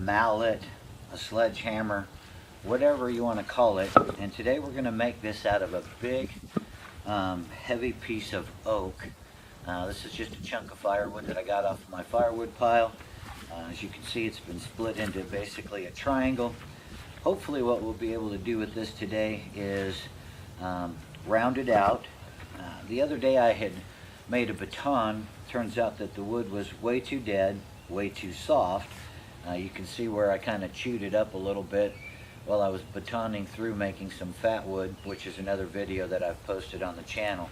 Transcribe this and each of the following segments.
mallet, a sledgehammer, whatever you want to call it. And today we're going to make this out of a big, heavy piece of oak. This is just a chunk of firewood that I got off my firewood pile. As you can see, it's been split into basically a triangle. Hopefully what we'll be able to do with this today is round it out. The other day I had made a baton. Turns out that the wood was way too dead, way too soft. You can see where I kind of chewed it up a little bit while I was batoning through making some fat wood, which is another video that I've posted on the channel.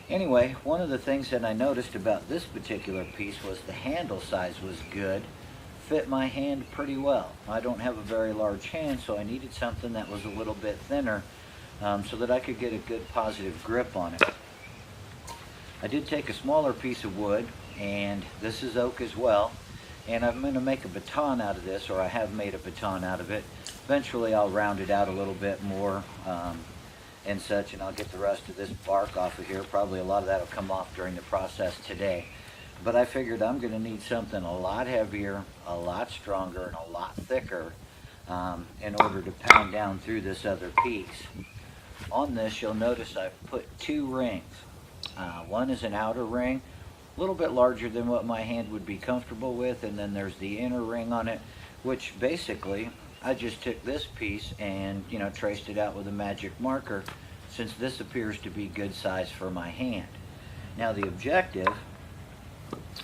Anyway, one of the things that I noticed about this particular piece was the handle size was good, fit my hand pretty well. I don't have a very large hand, so I needed something that was a little bit thinner so that I could get a good positive grip on it. I did take a smaller piece of wood, and this is oak as well, and I'm going to make a baton out of this, or I have made a baton out of it. Eventually I'll round it out a little bit more and such, and I'll get the rest of this bark off of here. Probably a lot of that will come off during the process today. But I figured I'm going to need something a lot heavier, a lot stronger, and a lot thicker in order to pound down through this other piece. On this, you'll notice I've put two rings. One is an outer ring, a little bit larger than what my hand would be comfortable with, and then there's the inner ring on it, which basically I just took this piece and traced it out with a magic marker, since this appears to be good size for my hand. Now the objective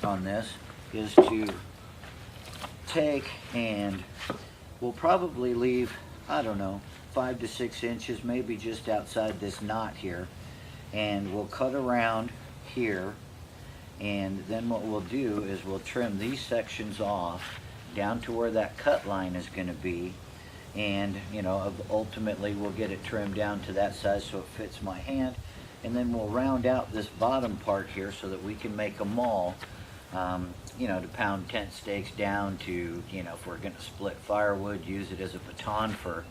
on this is to take, and we'll probably leave, I don't know, 5 to 6 inches, maybe just outside this knot here, and we'll cut around here, and then what we'll do is we'll trim these sections off down to where that cut line is going to be, and ultimately we'll get it trimmed down to that size so it fits my hand, and then we'll round out this bottom part here so that we can make a maul, to pound tent stakes down to, if we're going to split firewood, use it as a baton for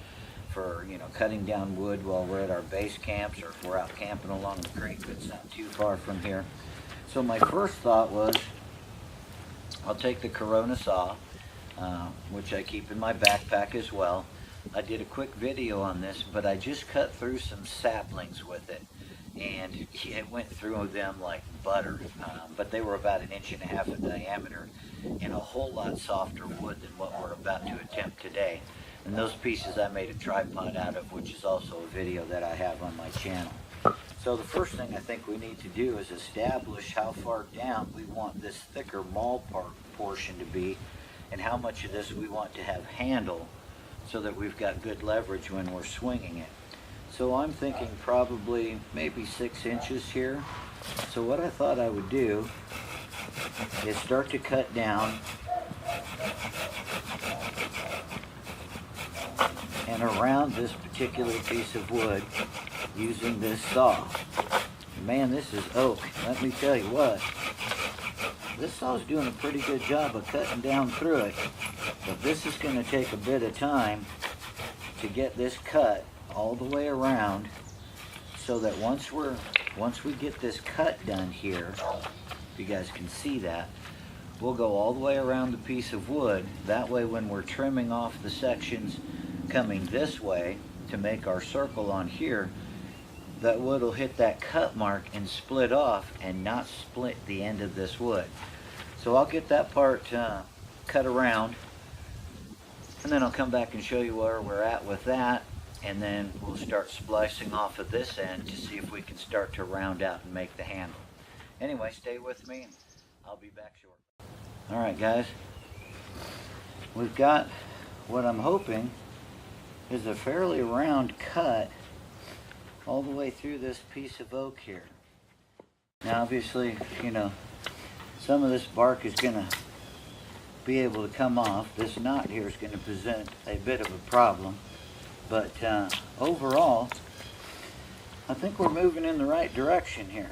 cutting down wood while we're at our base camps, or if we're out camping along the creek that's not too far from here. So my first thought was, I'll take the Corona saw, which I keep in my backpack as well. I did a quick video on this, but I just cut through some saplings with it, and it went through them like butter, but they were about 1.5 inches in diameter and a whole lot softer wood than what we're about to attempt today. And those pieces I made a tripod out of, which is also a video that I have on my channel. So the first thing I think we need to do is establish how far down we want this thicker maul portion to be, and how much of this we want to have handle so that we've got good leverage when we're swinging it. So I'm thinking probably maybe 6 inches here. So what I thought I would do is start to cut down and around this particular piece of wood using this saw. Man, this is oak. Let me tell you what, this saw's doing a pretty good job of cutting down through it, but this is going to take a bit of time to get this cut all the way around, so that once we get this cut done here, if you guys can see that, we'll go all the way around the piece of wood. That way when we're trimming off the sections coming this way to make our circle on here, that wood will hit that cut mark and split off and not split the end of this wood. So I'll get that part cut around, and then I'll come back and show you where we're at with that, and then we'll start splicing off of this end to see if we can start to round out and make the handle. Anyway, stay with me and I'll be back shortly. Alright guys, we've got what I'm hoping is a fairly round cut all the way through this piece of oak here. Now obviously, some of this bark is going to be able to come off. This knot here is going to present a bit of a problem, but overall I think we're moving in the right direction here.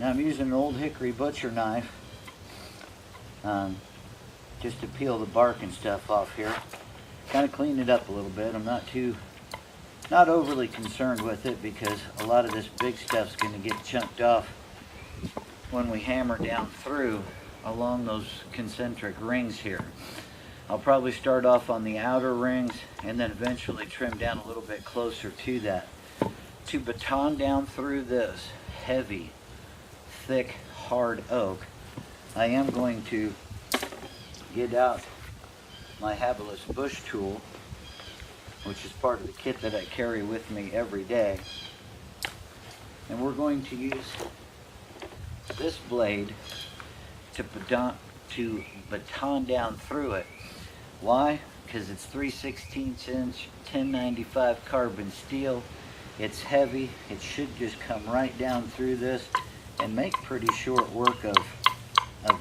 Now I'm using an old hickory butcher knife just to peel the bark and stuff off here. Kind of clean it up a little bit. I'm not overly concerned with it, because a lot of this big stuff's going to get chunked off when we hammer down through along those concentric rings here. I'll probably start off on the outer rings and then eventually trim down a little bit closer to that. To baton down through this heavy, thick, hard oak, I am going to get out my habilis bush tool, which is part of the kit that I carry with me every day. And we're going to use this blade to baton down through it. Why? Because it's 3/16 inch 1095 carbon steel. It's heavy. It should just come right down through this and make pretty short work of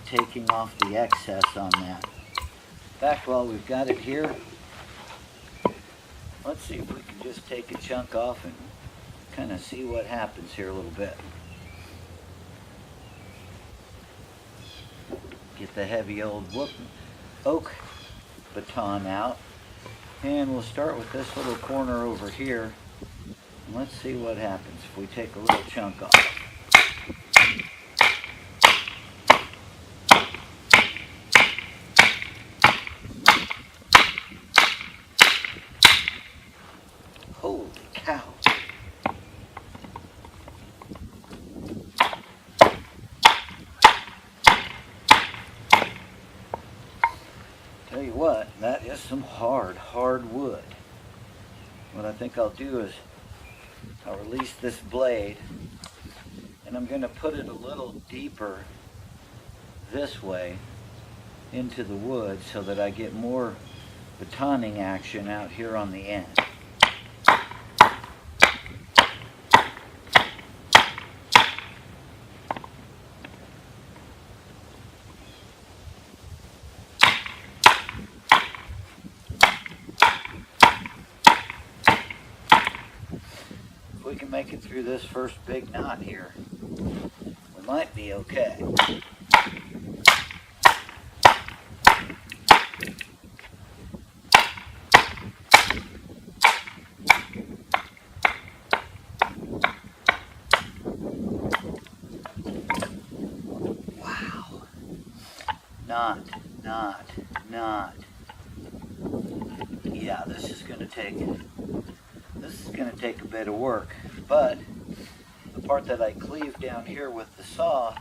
taking off the excess on that. In fact, while we've got it here, let's see if we can just take a chunk off and kind of see what happens here a little bit. Get the heavy old oak baton out, and we'll start with this little corner over here. And let's see what happens if we take a little chunk off. Holy cow. Tell you what, that is some hard wood. What I think I'll do is I'll release this blade, and I'm going to put it a little deeper this way into the wood so that I get more batoning action out here on the end. We can make it through this first big knot here, we might be okay. Wow. Knot. Yeah, this is going to take a bit of work, but the part that I cleaved down here with the saw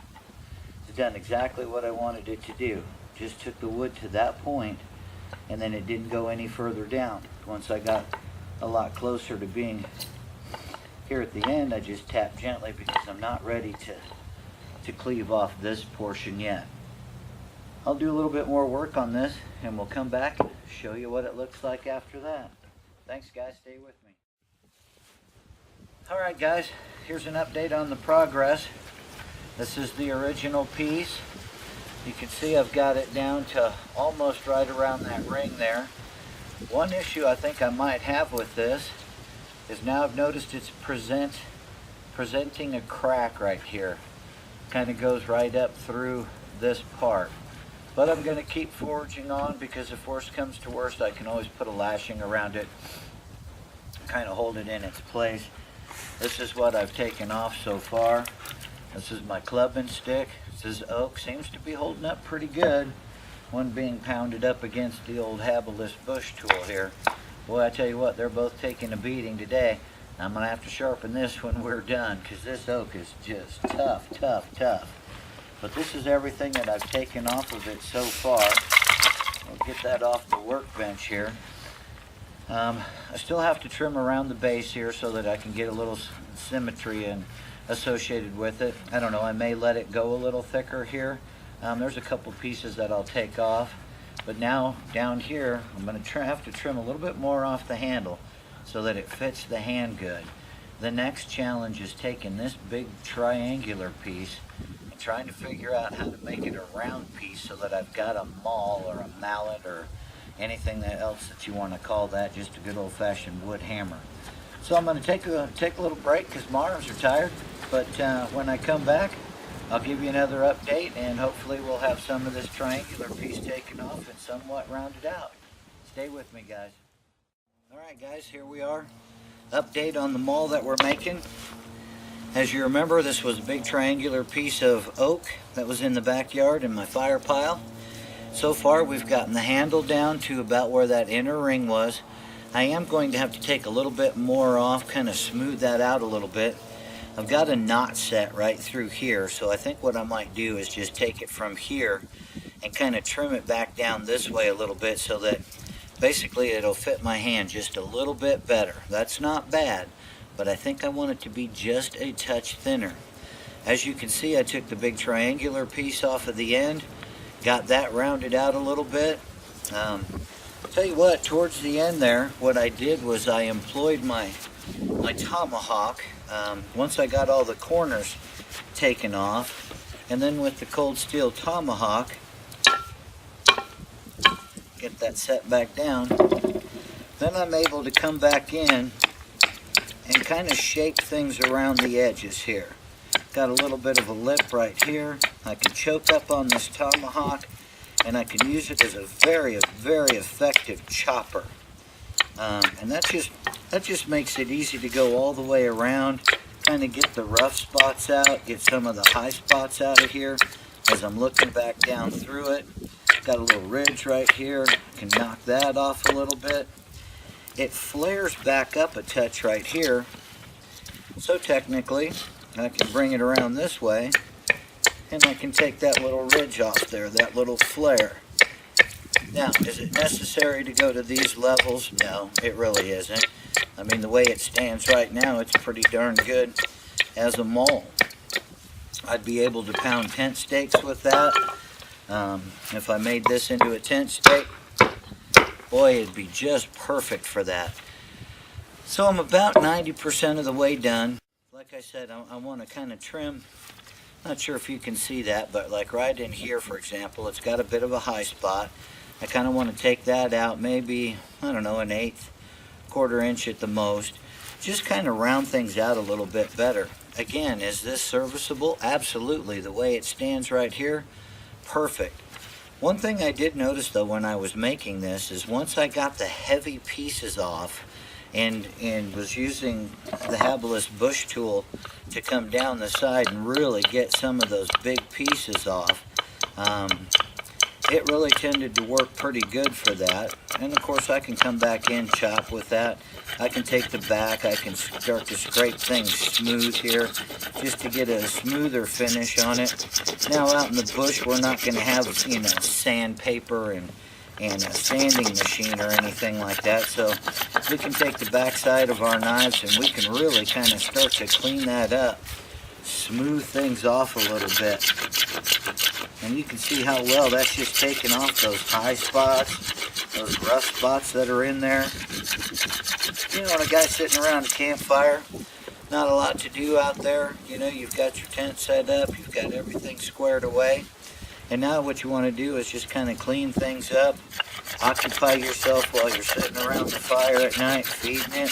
has done exactly what I wanted it to do. Just took the wood to that point, and then it didn't go any further down. Once I got a lot closer to being here at the end, I just tapped gently because I'm not ready to cleave off this portion yet. I'll do a little bit more work on this, and we'll come back and show you what it looks like after that. Thanks guys, stay with me. Alright guys, here's an update on the progress. This is the original piece. You can see I've got it down to almost right around that ring there. One issue I think I might have with this is now I've noticed it's presenting a crack right here. Kind of goes right up through this part. But I'm going to keep forging on because if worst comes to worst, I can always put a lashing around it, kind of hold it in its place. This is what I've taken off so far. This is my clubbing stick. This is oak. Seems to be holding up pretty good. One being pounded up against the old habilis bush tool here. Boy, I tell you what, they're both taking a beating today. I'm going to have to sharpen this when we're done because this oak is just tough. But this is everything that I've taken off of it so far. We'll get that off the workbench here. I still have to trim around the base here so that I can get a little symmetry and associated with it. I don't know, I may let it go a little thicker here. There's a couple pieces that I'll take off, but now down here I'm going to have to trim a little bit more off the handle so that it fits the hand good. The next challenge is taking this big triangular piece and trying to figure out how to make it a round piece so that I've got a maul or a mallet or anything else that you want to call that, just a good old-fashioned wood hammer. So I'm going to take a little break because my arms are tired, but when I come back, I'll give you another update, and hopefully we'll have some of this triangular piece taken off and somewhat rounded out. Stay with me, guys. Alright guys, here we are. Update on the maul that we're making. As you remember, this was a big triangular piece of oak that was in the backyard in my fire pile. So far we've gotten the handle down to about where that inner ring was. I am going to have to take a little bit more off, kind of smooth that out a little bit. I've got a knot set right through here, so I think what I might do is just take it from here and kind of trim it back down this way a little bit so that basically it'll fit my hand just a little bit better. That's not bad, but I think I want it to be just a touch thinner. As you can see, I took the big triangular piece off of the end, got that rounded out a little bit. Tell you what, towards the end there, what I did was I employed my tomahawk. Once I got all the corners taken off, and then with the cold steel tomahawk, get that set back down, then I'm able to come back in and kind of shape things around the edges here. Got a little bit of a lip right here. I can choke up on this tomahawk, and I can use it as a very, very effective chopper. And that just makes it easy to go all the way around, kind of get the rough spots out, get some of the high spots out of here as I'm looking back down through it. Got a little ridge right here, I can knock that off a little bit. It flares back up a touch right here, so technically I can bring it around this way and I can take that little ridge off there, that little flare. Now, is it necessary to go to these levels? No, it really isn't. I mean, the way it stands right now, it's pretty darn good as a maul. I'd be able to pound tent stakes with that. If I made this into a tent stake, boy, it'd be just perfect for that. So I'm about 90% of the way done. Like I said, I want to kind of trim. Not sure if you can see that, but like right in here, for example, it's got a bit of a high spot. I kind of want to take that out, maybe, I don't know, 1/8, quarter inch at the most. Just kind of round things out a little bit better. Again, is this serviceable? Absolutely. The way it stands right here, perfect. One thing I did notice though when I was making this is once I got the heavy pieces off and was using the Habilis bush tool to come down the side and really get some of those big pieces off, it really tended to work pretty good for that. And of course I can come back in, chop with that. I can take the back, I can start to scrape things smooth here just to get a smoother finish on it. Now out in the bush we're not going to have, sandpaper and a sanding machine or anything like that. So we can take the back side of our knives and we can really kind of start to clean that up. Smooth things off a little bit. And you can see how well that's just taking off those high spots, those rough spots that are in there. When a guy's sitting around a campfire, not a lot to do out there. You've got your tent set up, you've got everything squared away. And now what you want to do is just kind of clean things up, occupy yourself while you're sitting around the fire at night feeding it.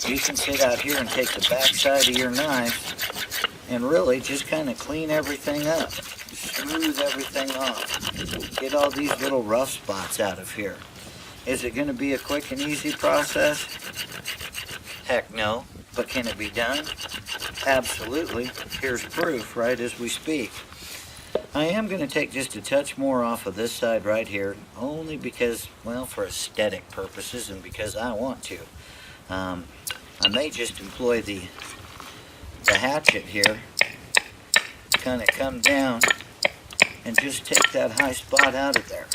You can sit out here and take the back side of your knife and really just kind of clean everything up, smooth everything off, get all these little rough spots out of here. Is it going to be a quick and easy process? Heck no. But can it be done? Absolutely. Here's proof right as we speak. I am going to take just a touch more off of this side right here, only because, well, for aesthetic purposes and because I want to. I may just employ the hatchet here, kind of come down and just take that high spot out of there.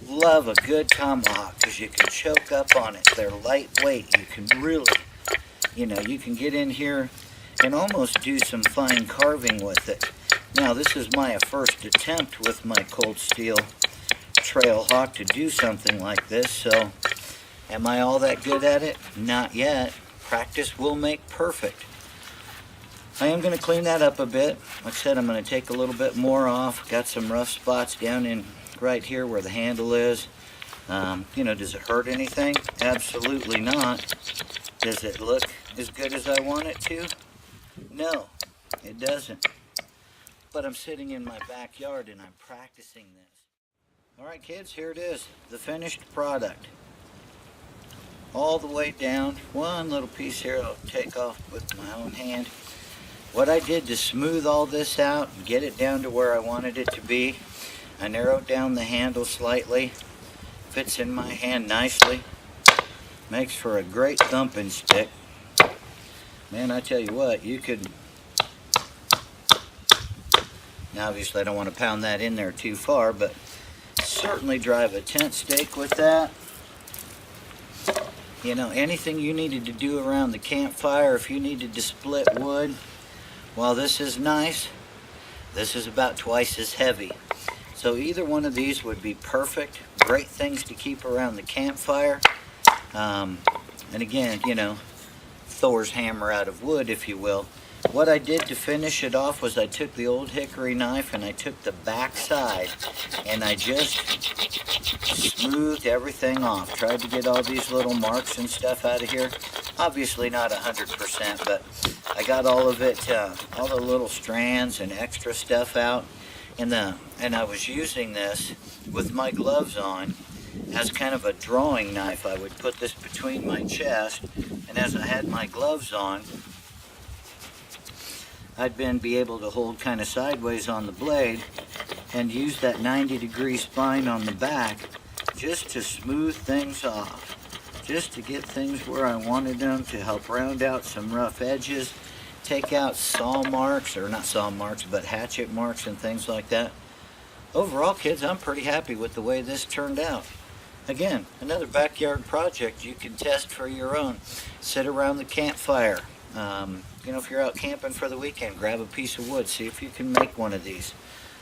Love a good tomahawk because you can choke up on it. They're lightweight. You can really, you can get in here and almost do some fine carving with it. Now, this is my first attempt with my cold steel trail hawk to do something like this, so am I all that good at it? Not yet. Practice will make perfect. I am going to clean that up a bit. Like I said, I'm going to take a little bit more off. Got some rough spots down in right here where the handle is. Does it hurt anything? Absolutely not. Does it look as good as I want it to? No, it doesn't. But I'm sitting in my backyard and I'm practicing this. Alright kids, here it is, the finished product. all the way down. One little piece here I'll take off with my own hand. What I did to smooth all this out and get it down to where I wanted it to be, I narrowed down the handle slightly. Fits in my hand nicely. Makes for a great thumping stick. Man, I tell you what, you could... Now obviously I don't want to pound that in there too far, but certainly drive a tent stake with that. You know, anything you needed to do around the campfire, if you needed to split wood, while this is nice, this is about twice as heavy. So either one of these would be perfect. Great things to keep around the campfire. And again, you know, Thor's hammer out of wood, if you will. What I did to finish it off was I took the old hickory knife and I took the back side and I just smoothed everything off. Tried to get all these little marks and stuff out of here. Obviously not 100%, but I got all of it, all the little strands and extra stuff out. And I was using this with my gloves on as kind of a drawing knife. I would put this between my chest, and as I had my gloves on, I'd be able to hold kind of sideways on the blade and use that 90-degree spine on the back just to smooth things off, just to get things where I wanted them, to help round out some rough edges, take out saw marks, or not saw marks, but hatchet marks and things like that. Overall, kids, I'm pretty happy with the way this turned out. Again, another backyard project you can test for your own. Sit around the campfire. You know, if you're out camping for the weekend, grab a piece of wood, see if you can make one of these.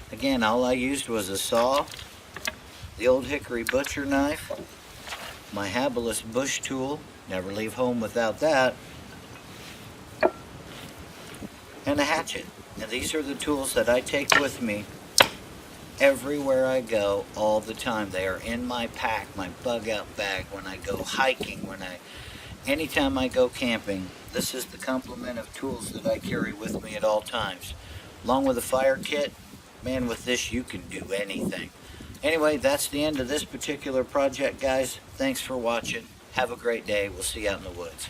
Again, all I used was a saw, the old hickory butcher knife, my Habilis bush tool, never leave home without that, and a hatchet. And these are the tools that I take with me everywhere I go all the time. They are in my pack, my bug out bag, when I go hiking, anytime I go camping. This is the complement of tools that I carry with me at all times. Along with a fire kit, man, with this you can do anything. Anyway, that's the end of this particular project, guys. Thanks for watching. Have a great day. We'll see you out in the woods.